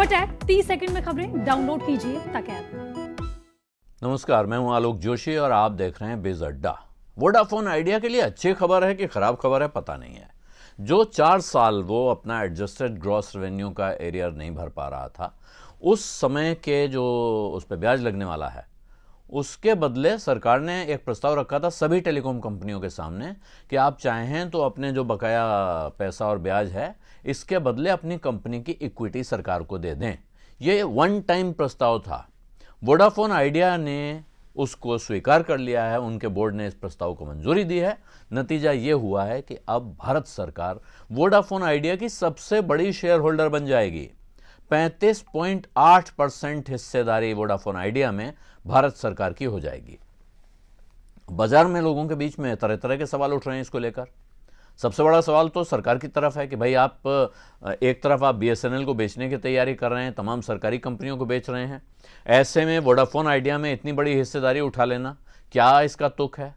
फटाक 30 सेकंड में खबरें डाउनलोड कीजिए तक ऐप। नमस्कार, मैं हूं आलोक जोशी और आप देख रहे हैं बिज अड्डा। वोडाफोन आइडिया के लिए अच्छी खबर है कि खराब खबर है पता नहीं है। जो 4 साल वो अपना एडजस्टेड ग्रॉस रेवेन्यू का एरियर नहीं भर पा रहा था, उस समय के जो उस पर ब्याज लगने वाला है, उसके बदले सरकार ने एक प्रस्ताव रखा था सभी टेलीकॉम कंपनियों के सामने कि आप चाहें तो अपने जो बकाया पैसा और ब्याज है इसके बदले अपनी कंपनी की इक्विटी सरकार को दे दें। ये वन टाइम प्रस्ताव था। वोडाफोन आइडिया ने उसको स्वीकार कर लिया है, उनके बोर्ड ने इस प्रस्ताव को मंजूरी दी है। नतीजा ये हुआ है कि अब भारत सरकार वोडाफोन आइडिया की सबसे बड़ी शेयर होल्डर बन जाएगी। 35.8% हिस्सेदारी वोडाफोन आइडिया में भारत सरकार की हो जाएगी। बाजार में लोगों के बीच में तरह तरह के सवाल उठ रहे हैं इसको लेकर। सबसे बड़ा सवाल तो सरकार की तरफ है कि भाई आप एक तरफ आप बीएसएनएल को बेचने की तैयारी कर रहे हैं, तमाम सरकारी कंपनियों को बेच रहे हैं, ऐसे में वोडाफोन आइडिया में इतनी बड़ी हिस्सेदारी उठा लेना क्या इसका तुक है?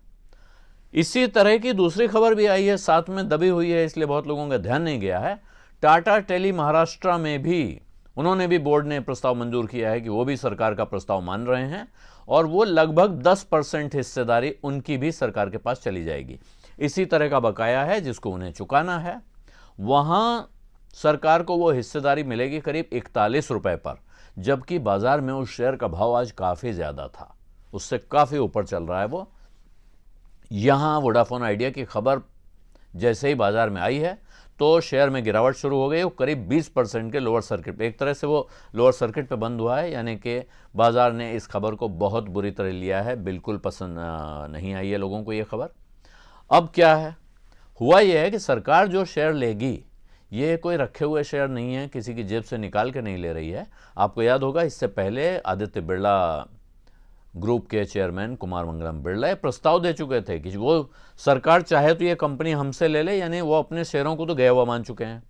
इसी तरह की दूसरी खबर भी आई है, साथ में दबी हुई है, इसलिए बहुत लोगों का ध्यान नहीं गया है। टाटा टेली महाराष्ट्र में भी उन्होंने भी बोर्ड ने प्रस्ताव मंजूर किया है कि वो भी सरकार का प्रस्ताव मान रहे हैं और वो लगभग 10% हिस्सेदारी उनकी भी सरकार के पास चली जाएगी। इसी तरह का बकाया है जिसको उन्हें चुकाना है। वहां सरकार को वो हिस्सेदारी मिलेगी करीब 41 रुपए पर, जबकि बाजार में उस शेयर का भाव आज काफी ज्यादा था, उससे काफी ऊपर चल रहा है वो। यहां वोडाफोन आइडिया की खबर जैसे ही बाजार में आई है तो शेयर में गिरावट शुरू हो गई। वो करीब 20% के लोअर सर्किट पे, एक तरह से वो लोअर सर्किट पे बंद हुआ है, यानी कि बाजार ने इस खबर को बहुत बुरी तरह लिया है, बिल्कुल पसंद नहीं आई है लोगों को ये खबर। अब क्या है, हुआ यह है कि सरकार जो शेयर लेगी ये कोई रखे हुए शेयर नहीं है, किसी की जेब से निकाल के नहीं ले रही है। आपको याद होगा इससे पहले आदित्य बिरला ग्रुप के चेयरमैन कुमार मंगलम बिरला प्रस्ताव दे चुके थे कि वो सरकार चाहे तो ये कंपनी हमसे ले ले, यानी वो अपने शेयरों को तो गया हुआ मान चुके हैं।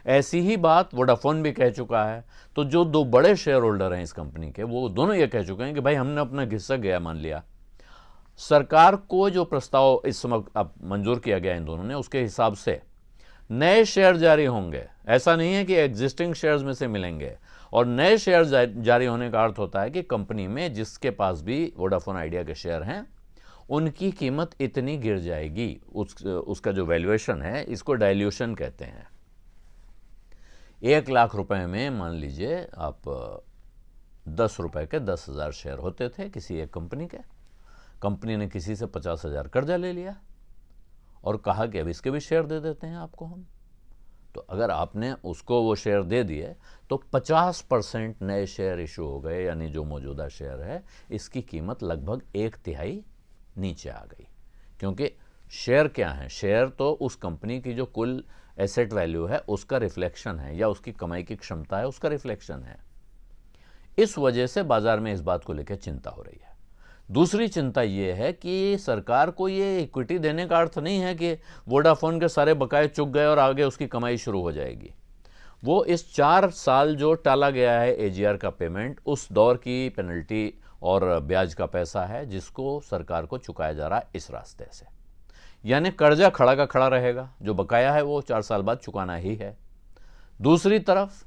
ऐसी ही बात वोडाफोन भी कह चुका है। तो जो दो बड़े शेयर होल्डर हैं इस कंपनी के, वो दोनों ये कह चुके हैं कि भाई हमने अपना हिस्सा गया मान लिया। सरकार को जो प्रस्ताव इस समय अब मंजूर किया गया इन दोनों ने, उसके हिसाब से नए शेयर जारी होंगे। ऐसा नहीं है कि एग्जिस्टिंग शेयर्स में से मिलेंगे, और नए शेयर जारी होने का अर्थ होता है कि कंपनी में जिसके पास भी वोडाफोन आइडिया के शेयर हैं उनकी कीमत इतनी गिर जाएगी, उसका जो वैल्यूएशन है, इसको डाइल्यूशन कहते हैं। 1 लाख रुपए में मान लीजिए आप 10 रुपए के 10,000 शेयर होते थे किसी एक कंपनी के। कंपनी ने किसी से 50,000 कर्जा ले लिया और कहा कि अब इसके भी शेयर दे देते हैं आपको हम। तो अगर आपने उसको वो शेयर दे दिए तो 50% नए शेयर इशू हो गए, यानी जो मौजूदा शेयर है इसकी कीमत लगभग 1/3 नीचे आ गई। क्योंकि शेयर क्या है, शेयर तो उस कंपनी की जो कुल एसेट वैल्यू है उसका रिफ्लेक्शन है, या उसकी कमाई की क्षमता है उसका रिफ्लेक्शन है। इस वजह से बाजार में इस बात को लेकर चिंता हो रही है। दूसरी चिंता यह है कि सरकार को ये इक्विटी देने का अर्थ नहीं है कि वोडाफोन के सारे बकाये चुक गए और आगे उसकी कमाई शुरू हो जाएगी। वो इस 4 साल जो टाला गया है एजीआर का पेमेंट, उस दौर की पेनल्टी और ब्याज का पैसा है जिसको सरकार को चुकाया जा रहा है इस रास्ते से। यानी कर्जा खड़ा का खड़ा रहेगा, जो बकाया है वो 4 साल बाद चुकाना ही है। दूसरी तरफ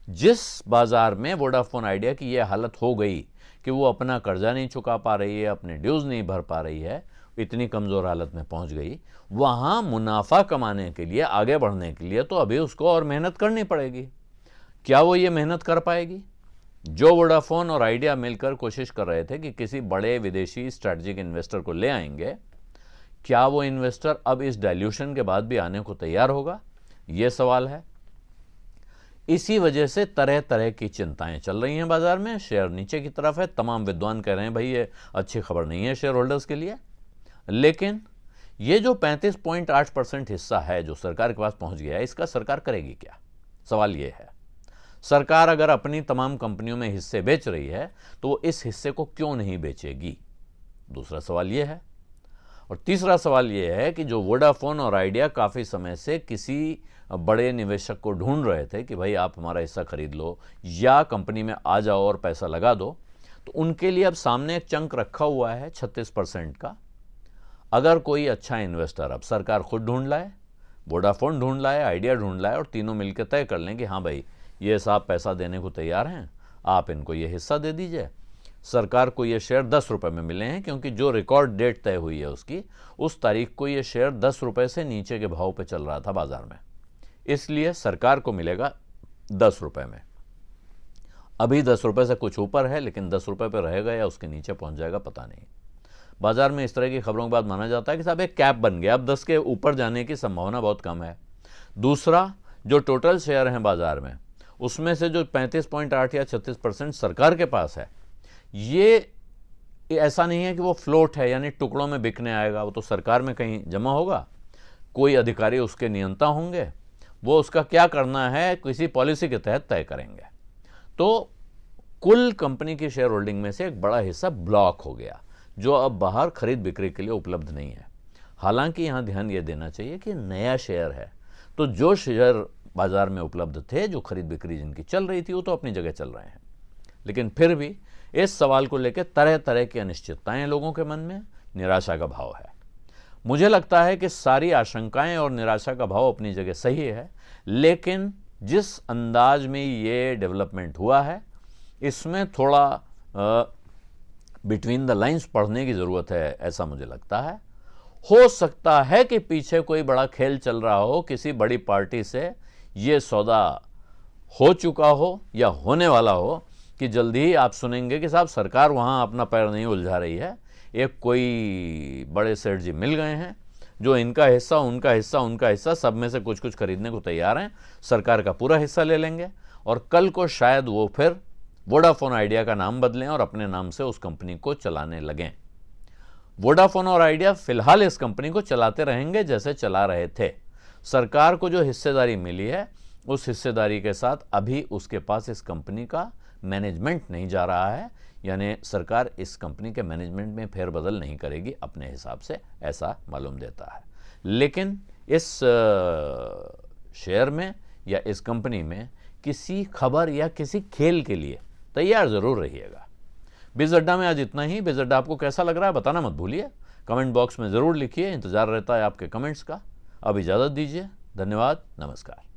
जिस बाजार में वोडाफोन आइडिया की यह हालत हो गई कि वो अपना कर्जा नहीं चुका पा रही है, अपने ड्यूज नहीं भर पा रही है, इतनी कमजोर हालत में पहुंच गई, वहां मुनाफा कमाने के लिए, आगे बढ़ने के लिए तो अभी उसको और मेहनत करनी पड़ेगी। क्या वो ये मेहनत कर पाएगी? जो वोडाफोन और आइडिया मिलकर कोशिश कर रहे थे कि किसी बड़े विदेशी स्ट्रैटेजिक इन्वेस्टर को ले आएंगे, क्या वो इन्वेस्टर अब इस डाइल्यूशन के बाद भी आने को तैयार होगा? यह सवाल है। इसी वजह से तरह तरह की चिंताएं चल रही हैं बाजार में। शेयर नीचे की तरफ है, तमाम विद्वान कह रहे हैं भाई ये अच्छी खबर नहीं है शेयर होल्डर्स के लिए। लेकिन ये जो 35.8% हिस्सा है जो सरकार के पास पहुंच गया है, इसका सरकार करेगी क्या? सवाल ये है। सरकार अगर अपनी तमाम कंपनियों में हिस्से बेच रही है तो वो इस हिस्से को क्यों नहीं बेचेगी? दूसरा सवाल ये है। और तीसरा सवाल यह है कि जो वोडाफोन और आइडिया काफ़ी समय से किसी बड़े निवेशक को ढूंढ रहे थे कि भाई आप हमारा हिस्सा खरीद लो या कंपनी में आ जाओ और पैसा लगा दो, तो उनके लिए अब सामने एक चंक रखा हुआ है 36% का। अगर कोई अच्छा इन्वेस्टर अब सरकार खुद ढूंढ लाए, वोडाफोन ढूंढ लाए, आइडिया ढूंढ लाए और तीनों मिलकर तय कर लें कि हाँ भाई ये साहब पैसा देने को तैयार हैं, आप इनको ये हिस्सा दे दीजिए। सरकार को ये शेयर 10 रुपये में मिले हैं, क्योंकि जो रिकॉर्ड डेट तय हुई है उसकी, उस तारीख को ये शेयर 10 रुपये से नीचे के भाव पे चल रहा था बाजार में, इसलिए सरकार को मिलेगा 10 रुपये में। अभी 10 रुपये से कुछ ऊपर है, लेकिन 10 रुपये पर रहेगा या उसके नीचे पहुंच जाएगा पता नहीं। बाजार में इस तरह की खबरों के बाद माना जाता है कि साहब एक कैप बन गया, अब 10 के ऊपर जाने की संभावना बहुत कम है। दूसरा, जो टोटल शेयर हैं बाजार में, उसमें से जो 35.8 या 36% सरकार के पास है, ये ऐसा नहीं है कि वो फ्लोट है, यानी टुकड़ों में बिकने आएगा। वो तो सरकार में कहीं जमा होगा, कोई अधिकारी उसके नियंता होंगे, वो उसका क्या करना है किसी पॉलिसी के तहत तय करेंगे। तो कुल कंपनी की शेयर होल्डिंग में से एक बड़ा हिस्सा ब्लॉक हो गया, जो अब बाहर खरीद बिक्री के लिए उपलब्ध नहीं है। हालांकि यहाँ ध्यान ये देना चाहिए कि नया शेयर है, तो जो शेयर बाजार में उपलब्ध थे, जो खरीद बिक्री जिनकी चल रही थी, वो तो अपनी जगह चल रहे हैं। लेकिन फिर भी इस सवाल को लेकर तरह तरह की अनिश्चितताएं लोगों के मन में, निराशा का भाव है। मुझे लगता है कि सारी आशंकाएं और निराशा का भाव अपनी जगह सही है, लेकिन जिस अंदाज में ये डेवलपमेंट हुआ है, इसमें थोड़ा बिटवीन द लाइंस पढ़ने की ज़रूरत है, ऐसा मुझे लगता है। हो सकता है कि पीछे कोई बड़ा खेल चल रहा हो, किसी बड़ी पार्टी से ये सौदा हो चुका हो या होने वाला हो, कि जल्दी ही आप सुनेंगे कि साहब सरकार वहाँ अपना पैर नहीं उलझा रही है, एक कोई बड़े सेठ जी मिल गए हैं जो इनका हिस्सा उनका हिस्सा उनका हिस्सा सब में से कुछ कुछ खरीदने को तैयार हैं, सरकार का पूरा हिस्सा ले लेंगे, और कल को शायद वो फिर वोडाफोन आइडिया का नाम बदलें और अपने नाम से उस कंपनी को चलाने लगें। वोडाफोन और आइडिया फिलहाल इस कंपनी को चलाते रहेंगे जैसे चला रहे थे। सरकार को जो हिस्सेदारी मिली है, उस हिस्सेदारी के साथ अभी उसके पास इस कंपनी का मैनेजमेंट नहीं जा रहा है, यानी सरकार इस कंपनी के मैनेजमेंट में फेरबदल नहीं करेगी अपने हिसाब से, ऐसा मालूम देता है। लेकिन इस शेयर में या इस कंपनी में किसी खबर या किसी खेल के लिए तैयार ज़रूर रहिएगा। बिज़ अड्डा में आज इतना ही। बिज़ अड्डा आपको कैसा लग रहा है बताना मत भूलिए, कमेंट बॉक्स में ज़रूर लिखिए, इंतज़ार रहता है आपके कमेंट्स का। अब इजाज़त दीजिए, धन्यवाद, नमस्कार।